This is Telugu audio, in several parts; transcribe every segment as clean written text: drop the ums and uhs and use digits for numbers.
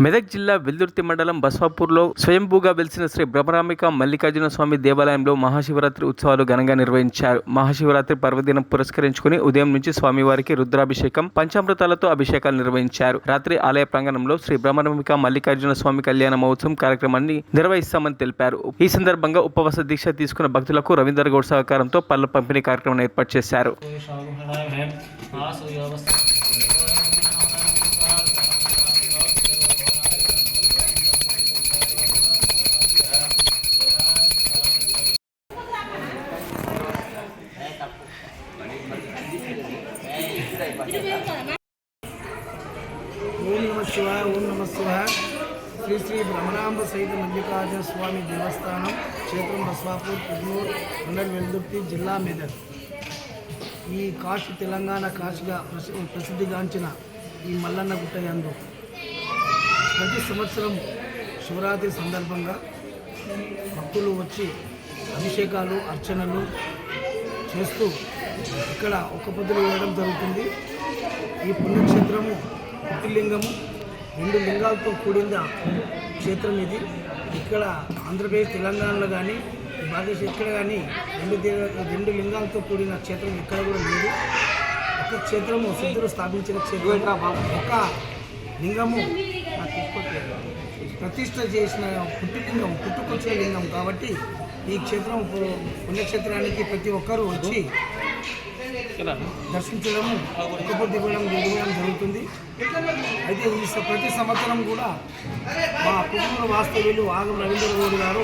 మెదక్ జిల్లా వెల్దుర్తి మండలం బస్వాపూర్లో స్వయంభూగా వెలిసిన శ్రీ బ్రహ్మరాంబిక మల్లికార్జున స్వామి దేవాలయంలో మహాశివరాత్రి ఉత్సవాలు ఘనంగా నిర్వహించారు. మహాశివరాత్రి పర్వదినం పురస్కరించుకుని ఉదయం నుంచి స్వామివారికి రుద్రాభిషేకం, పంచామృతాలతో అభిషేకాలు నిర్వహించారు. రాత్రి ఆలయ ప్రాంగణంలో శ్రీ బ్రహ్మరాంబిక మల్లికార్జున స్వామి కళ్యాణ మహోత్సవం కార్యక్రమాన్ని నిర్వహిస్తామని తెలిపారు. ఈ సందర్భంగా ఉపవాస దీక్ష తీసుకున్న భక్తులకు రవీందర్ గౌడ్ సహకారంతో పళ్ళ పంపిణీ కార్యక్రమం ఏర్పాటు చేశారు. ఓం నమ శివాయ. ఓం నమ శివాయ. శ్రీ శ్రీ బ్రహ్మరాంబ సహిత మల్లికార్జున స్వామి దేవస్థానం, క్షేత్రం బస్వాపూర్, కుద్నూర్ మండల్, వెల్దుర్తి జిల్లా, మెదక్. ఈ కాశీ, తెలంగాణ కాశీగా ప్రసిద్ధిగాంచిన ఈ మల్లన్న గుట్ట యందు ప్రతి సంవత్సరం శివరాత్రి సందర్భంగా భక్తులు వచ్చి అభిషేకాలు, అర్చనలు చేస్తూ ఇక్కడ ఒక్క పొద్దులు వేయడం జరుగుతుంది. ఈ పుణ్యక్షేత్రము పుట్టిలింగము, 2 లింగాలతో కూడిన క్షేత్రం ఇది. ఇక్కడ ఆంధ్రప్రదేశ్, తెలంగాణలో కానీ భారతదేశం ఎక్కడ కానీ 2 లింగాలతో కూడిన క్షేత్రం ఎక్కడ కూడా లేదు. ఒక క్షేత్రము సిద్ధులు స్థాపించిన క్షేత్రం, ఒక లింగము ప్రతిష్ట చేసిన పుట్టిలింగం, పుట్టుకొచ్చే లింగం కాబట్టి ఈ క్షేత్రం పుణ్యక్షేత్రానికి ప్రతి ఒక్కరూ వచ్చి దర్శించడము, ఒక్కపొద్దు ఇవ్వడం జరుగుతుంది. అయితే ఈ ప్రతి సంవత్సరం కూడా మా కుటుంబ వాస్తవ్యులు ఆగం రవీందర్ గౌడ్ గారు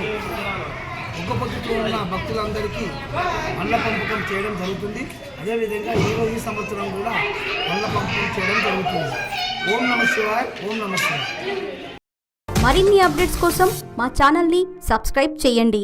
ఒక్కపొద్దుతో ఉన్న భక్తులందరికీ పండ్ల పంపకం చేయడం జరుగుతుంది. అదేవిధంగా ఈ సంవత్సరం కూడా పండ్ల పంపకం చేయడం జరుగుతుంది. ఓం నమ శివాయ. ఓం నమ శివాయ. మరిన్ని అప్డేట్స్ కోసం మా ఛానల్ని సబ్స్క్రైబ్ చేయండి.